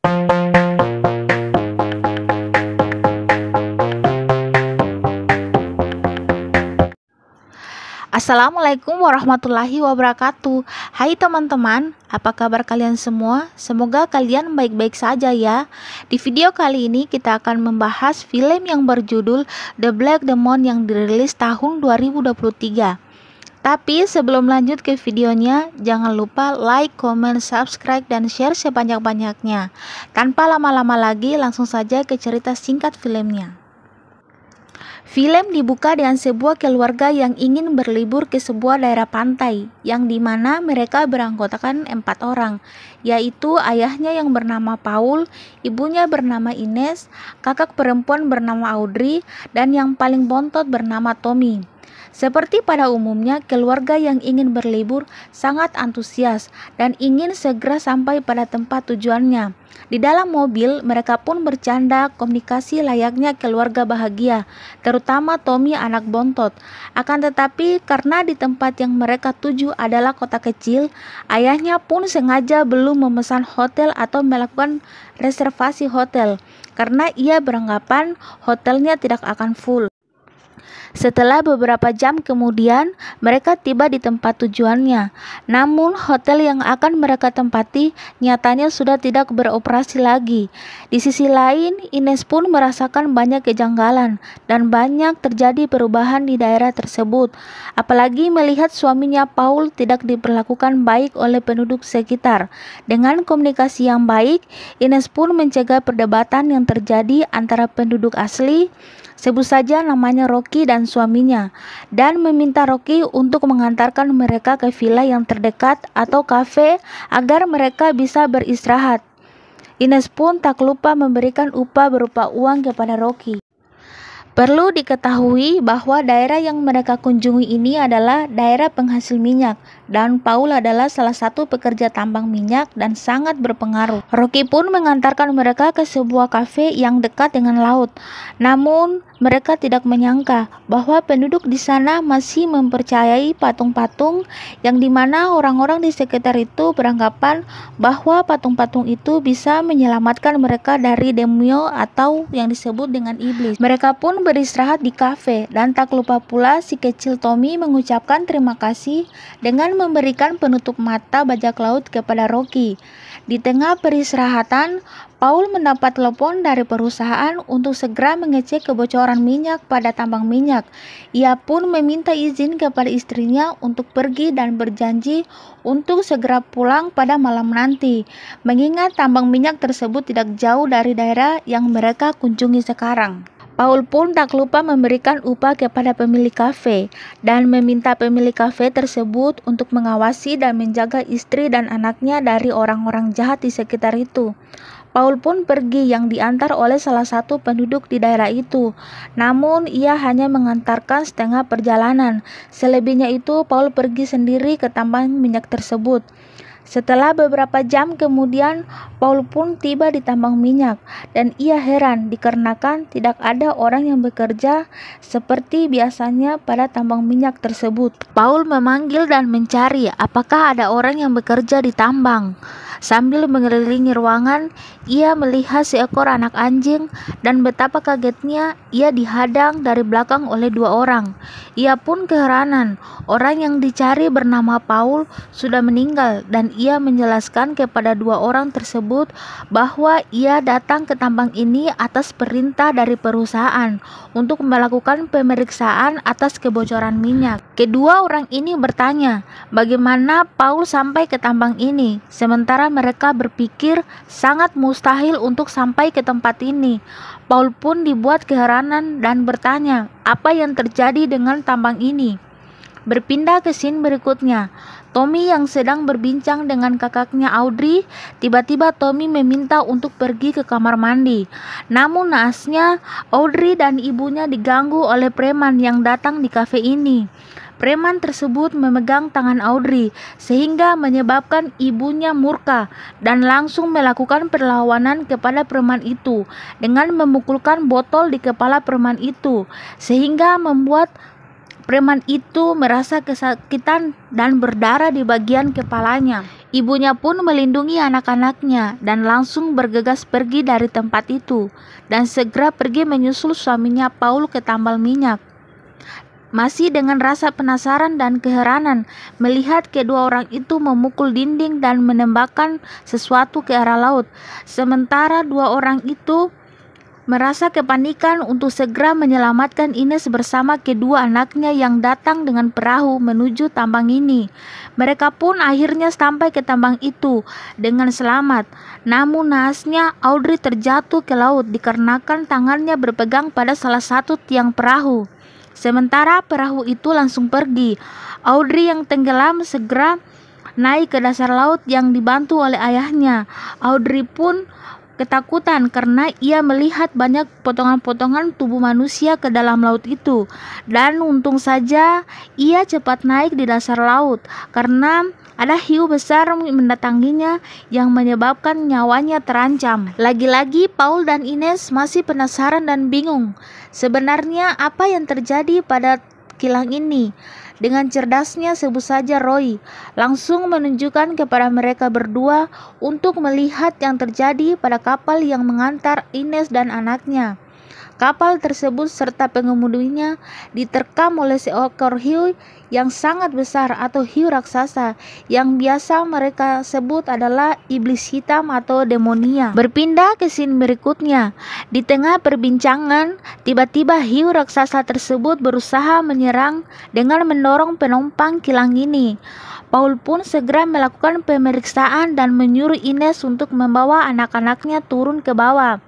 Assalamualaikum warahmatullahi wabarakatuh. Hai teman-teman, apa kabar kalian semua? Semoga kalian baik-baik saja ya. Di video kali ini kita akan membahas film yang berjudul The Black Demon yang dirilis tahun 2023. Tapi sebelum lanjut ke videonya, jangan lupa like, comment, subscribe, dan share sebanyak-banyaknya. Tanpa lama-lama lagi, langsung saja ke cerita singkat filmnya. Film dibuka dengan sebuah keluarga yang ingin berlibur ke sebuah daerah pantai, yang dimana mereka beranggotakan 4 orang, yaitu ayahnya yang bernama Paul, ibunya bernama Ines, kakak perempuan bernama Audrey, dan yang paling bontot bernama Tommy. Seperti pada umumnya, keluarga yang ingin berlibur sangat antusias dan ingin segera sampai pada tempat tujuannya. Di dalam mobil, mereka pun bercanda komunikasi layaknya keluarga bahagia, terutama Tommy anak bontot. Akan tetapi, karena di tempat yang mereka tuju adalah kota kecil, ayahnya pun sengaja belum memesan hotel atau melakukan reservasi hotel, karena ia beranggapan hotelnya tidak akan full. Setelah beberapa jam kemudian, mereka tiba di tempat tujuannya. Namun, hotel yang akan mereka tempati nyatanya sudah tidak beroperasi lagi. Di sisi lain, Ines pun merasakan banyak kejanggalan dan banyak terjadi perubahan di daerah tersebut. Apalagi melihat suaminya Paul tidak diperlakukan baik oleh penduduk sekitar. Dengan komunikasi yang baik, Ines pun mencegah perdebatan yang terjadi antara penduduk asli, sebut saja namanya Rocky dan suaminya, dan meminta Rocky untuk mengantarkan mereka ke villa yang terdekat atau kafe agar mereka bisa beristirahat. Ines pun tak lupa memberikan upah berupa uang kepada Rocky. Perlu diketahui bahwa daerah yang mereka kunjungi ini adalah daerah penghasil minyak, dan Paul adalah salah satu pekerja tambang minyak dan sangat berpengaruh. Rocky pun mengantarkan mereka ke sebuah kafe yang dekat dengan laut. Namun, mereka tidak menyangka bahwa penduduk di sana masih mempercayai patung-patung, yang dimana orang-orang di sekitar itu beranggapan bahwa patung-patung itu bisa menyelamatkan mereka dari demio atau yang disebut dengan iblis. Mereka pun beristirahat di kafe, dan tak lupa pula si kecil Tommy mengucapkan terima kasih dengan memberikan penutup mata bajak laut kepada Rocky. Di tengah peristirahatan, Paul mendapat telepon dari perusahaan untuk segera mengecek kebocoran minyak pada tambang minyak. Ia pun meminta izin kepada istrinya untuk pergi dan berjanji untuk segera pulang pada malam nanti, mengingat tambang minyak tersebut tidak jauh dari daerah yang mereka kunjungi sekarang. Paul pun tak lupa memberikan upah kepada pemilik kafe dan meminta pemilik kafe tersebut untuk mengawasi dan menjaga istri dan anaknya dari orang-orang jahat di sekitar itu. Paul pun pergi yang diantar oleh salah satu penduduk di daerah itu. Namun ia hanya mengantarkan setengah perjalanan. Selebihnya itu Paul pergi sendiri ke tambang minyak tersebut. Setelah beberapa jam kemudian, Paul pun tiba di tambang minyak dan ia heran dikarenakan tidak ada orang yang bekerja seperti biasanya pada tambang minyak tersebut. Paul memanggil dan mencari apakah ada orang yang bekerja di tambang. Sambil mengelilingi ruangan, ia melihat seekor anak anjing dan betapa kagetnya ia dihadang dari belakang oleh 2 orang. Ia pun keheranan, orang yang dicari bernama Paul sudah meninggal dan ia menjelaskan kepada 2 orang tersebut bahwa ia datang ke tambang ini atas perintah dari perusahaan untuk melakukan pemeriksaan atas kebocoran minyak. Kedua orang ini bertanya, bagaimana Paul sampai ke tambang ini, sementara mereka berpikir sangat mustahil untuk sampai ke tempat ini. Paul pun dibuat keheranan dan bertanya, apa yang terjadi dengan tambang ini? Berpindah ke scene berikutnya, Tommy yang sedang berbincang dengan kakaknya Audrey. Tiba-tiba Tommy meminta untuk pergi ke kamar mandi. Namun naasnya, Audrey dan ibunya diganggu oleh preman yang datang di kafe ini. Preman tersebut memegang tangan Audrey sehingga menyebabkan ibunya murka dan langsung melakukan perlawanan kepada preman itu dengan memukulkan botol di kepala preman itu, sehingga membuat preman itu merasa kesakitan dan berdarah di bagian kepalanya. Ibunya pun melindungi anak-anaknya dan langsung bergegas pergi dari tempat itu dan segera pergi menyusul suaminya Paul ke tambal minyak. Masih dengan rasa penasaran dan keheranan melihat kedua orang itu memukul dinding dan menembakkan sesuatu ke arah laut, sementara dua orang itu merasa kepanikan untuk segera menyelamatkan Ines bersama kedua anaknya yang datang dengan perahu menuju tambang ini. Mereka pun akhirnya sampai ke tambang itu dengan selamat. Namun naasnya Audrey terjatuh ke laut dikarenakan tangannya berpegang pada salah satu tiang perahu. Sementara perahu itu langsung pergi. Audrey yang tenggelam segera naik ke dasar laut yang dibantu oleh ayahnya. Audrey pun ketakutan karena ia melihat banyak potongan-potongan tubuh manusia ke dalam laut itu. Dan untung saja ia cepat naik di dasar laut karena ada hiu besar mendatanginya yang menyebabkan nyawanya terancam. Lagi-lagi Paul dan Ines masih penasaran dan bingung. Sebenarnya apa yang terjadi pada kilang ini? Dengan cerdasnya sebut saja Roy langsung menunjukkan kepada mereka berdua untuk melihat yang terjadi pada kapal yang mengantar Ines dan anaknya. Kapal tersebut serta pengemudinya diterkam oleh seekor hiu yang sangat besar atau hiu raksasa yang biasa mereka sebut adalah iblis hitam atau demonia. Berpindah ke scene berikutnya. Di tengah perbincangan, tiba-tiba hiu raksasa tersebut berusaha menyerang dengan mendorong penumpang kilang ini. Paul pun segera melakukan pemeriksaan dan menyuruh Ines untuk membawa anak-anaknya turun ke bawah.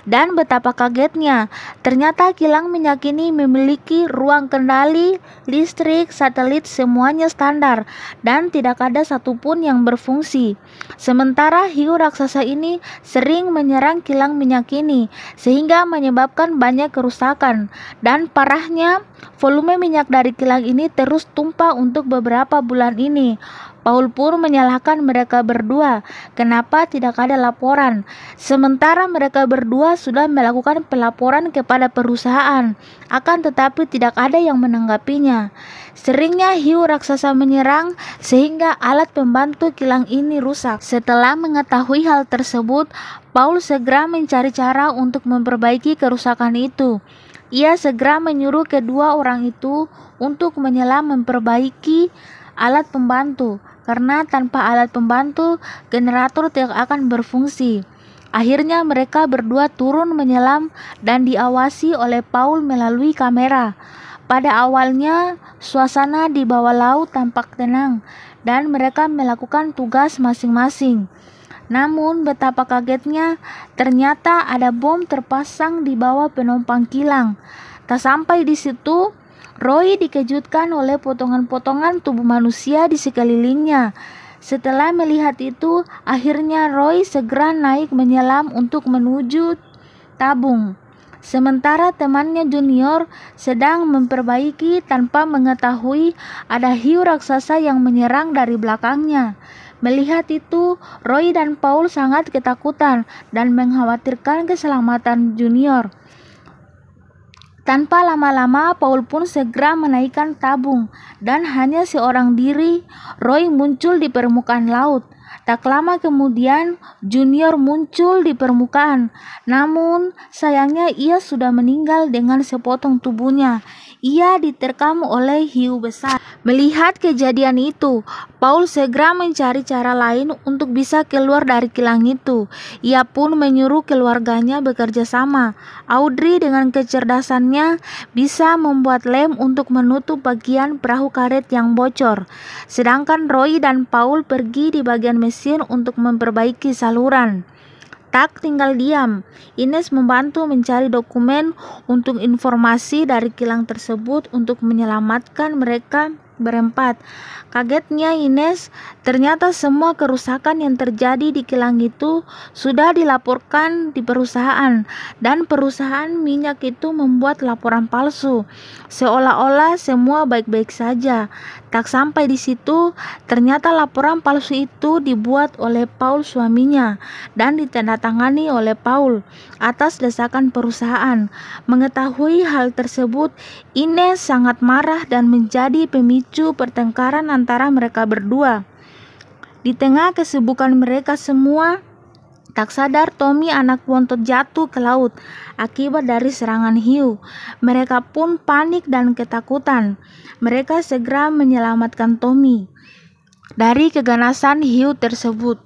Dan betapa kagetnya, ternyata kilang minyak ini memiliki ruang kendali, listrik, satelit, semuanya standar dan tidak ada satupun yang berfungsi. Sementara hiu raksasa ini sering menyerang kilang minyak ini sehingga menyebabkan banyak kerusakan. Dan parahnya, volume minyak dari kilang ini terus tumpah untuk beberapa bulan ini. Paul pun menyalahkan mereka berdua, kenapa tidak ada laporan, sementara mereka berdua sudah melakukan pelaporan kepada perusahaan, akan tetapi tidak ada yang menanggapinya. Seringnya hiu raksasa menyerang sehingga alat pembantu kilang ini rusak. Setelah mengetahui hal tersebut, Paul segera mencari cara untuk memperbaiki kerusakan itu. Ia segera menyuruh kedua orang itu untuk menyelam memperbaiki alat pembantu, karena tanpa alat pembantu, generator tidak akan berfungsi. Akhirnya mereka berdua turun menyelam dan diawasi oleh Paul melalui kamera. Pada awalnya, suasana di bawah laut tampak tenang dan mereka melakukan tugas masing-masing. Namun betapa kagetnya, ternyata ada bom terpasang di bawah penumpang kilang. Tak sampai di situ, Roy dikejutkan oleh potongan-potongan tubuh manusia di sekelilingnya. Setelah melihat itu, akhirnya Roy segera naik menyelam untuk menuju tabung. Sementara temannya Junior sedang memperbaiki tanpa mengetahui ada hiu raksasa yang menyerang dari belakangnya. Melihat itu, Roy dan Paul sangat ketakutan dan mengkhawatirkan keselamatan Junior. Tanpa lama-lama, Paul pun segera menaikkan tabung dan hanya seorang diri, Roy muncul di permukaan laut. Tak lama kemudian, Junior muncul di permukaan. Namun, sayangnya ia sudah meninggal dengan sepotong tubuhnya. Ia diterkam oleh hiu besar. Melihat kejadian itu, Paul segera mencari cara lain untuk bisa keluar dari kilang itu. Ia pun menyuruh keluarganya bekerja sama. Audrey dengan kecerdasannya bisa membuat lem untuk menutup bagian perahu karet yang bocor. Sedangkan Roy dan Paul pergi di bagian mesin untuk memperbaiki saluran. Tak tinggal diam, Ines membantu mencari dokumen untuk informasi dari kilang tersebut untuk menyelamatkan mereka berempat. Kagetnya Ines, ternyata semua kerusakan yang terjadi di kilang itu sudah dilaporkan di perusahaan dan perusahaan minyak itu membuat laporan palsu seolah-olah semua baik-baik saja. Tak sampai di situ, ternyata laporan palsu itu dibuat oleh Paul suaminya dan ditandatangani oleh Paul atas desakan perusahaan. Mengetahui hal tersebut, Ines sangat marah dan menjadi pemicu pertengkaran antara mereka berdua. Di tengah kesibukan mereka semua, tak sadar Tommy anak bontot jatuh ke laut akibat dari serangan hiu. Mereka pun panik dan ketakutan. Mereka segera menyelamatkan Tommy dari keganasan hiu tersebut.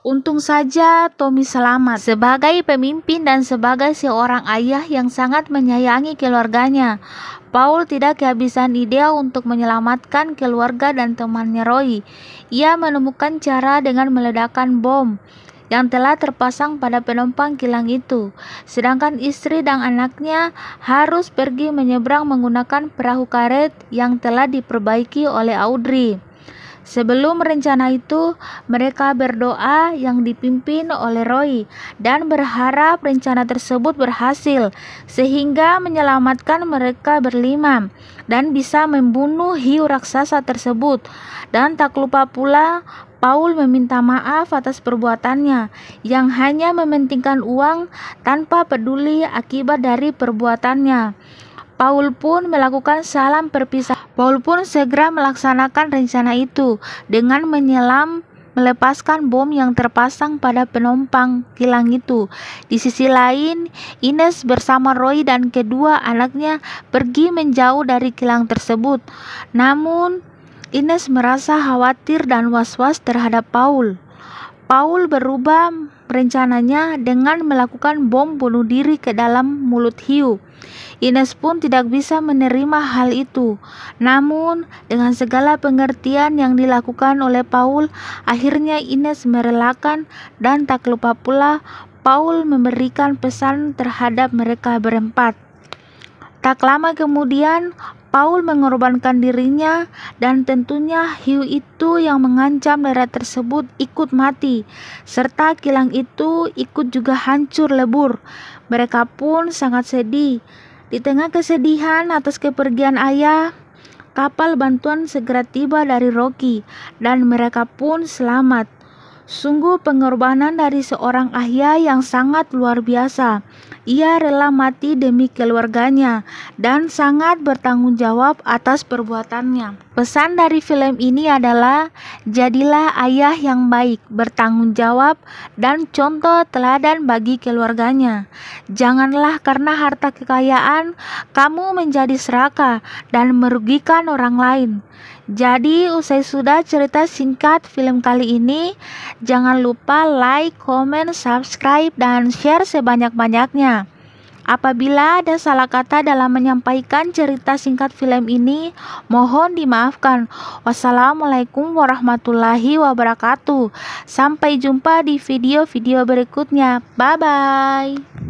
Untung saja Tommy selamat. Sebagai pemimpin dan sebagai seorang ayah yang sangat menyayangi keluarganya, Paul tidak kehabisan ide untuk menyelamatkan keluarga dan temannya Roy. Ia menemukan cara dengan meledakkan bom yang telah terpasang pada penumpang kilang itu, sedangkan istri dan anaknya harus pergi menyeberang menggunakan perahu karet yang telah diperbaiki oleh Audrey. Sebelum rencana itu, mereka berdoa yang dipimpin oleh Roy dan berharap rencana tersebut berhasil sehingga menyelamatkan mereka berlima dan bisa membunuh hiu raksasa tersebut. Dan tak lupa pula Paul meminta maaf atas perbuatannya yang hanya mementingkan uang tanpa peduli akibat dari perbuatannya. Paul pun melakukan salam perpisahan. Paul pun segera melaksanakan rencana itu dengan melepaskan bom yang terpasang pada penumpang kilang itu. Di sisi lain, Ines bersama Roy dan kedua anaknya pergi menjauh dari kilang tersebut. Namun, Ines merasa khawatir dan was-was terhadap Paul. Paul berubah rencananya dengan melakukan bom bunuh diri ke dalam mulut hiu. Ines pun tidak bisa menerima hal itu. Namun, dengan segala pengertian yang dilakukan oleh Paul, akhirnya Ines merelakan dan tak lupa pula Paul memberikan pesan terhadap mereka berempat. Tak lama kemudian, Paul mengorbankan dirinya dan tentunya hiu itu yang mengancam darat tersebut ikut mati, serta kilang itu ikut juga hancur lebur. Mereka pun sangat sedih. Di tengah kesedihan atas kepergian ayah, kapal bantuan segera tiba dari Rocky dan mereka pun selamat. Sungguh pengorbanan dari seorang ayah yang sangat luar biasa. Ia rela mati demi keluarganya dan sangat bertanggung jawab atas perbuatannya. Pesan dari film ini adalah jadilah ayah yang baik, bertanggung jawab, dan contoh teladan bagi keluarganya. Janganlah karena harta kekayaan kamu menjadi serakah dan merugikan orang lain. Jadi usai sudah cerita singkat film kali ini, jangan lupa like, comment, subscribe, dan share sebanyak-banyaknya. Apabila ada salah kata dalam menyampaikan cerita singkat film ini, mohon dimaafkan. Wassalamualaikum warahmatullahi wabarakatuh. Sampai jumpa di video-video berikutnya. Bye-bye.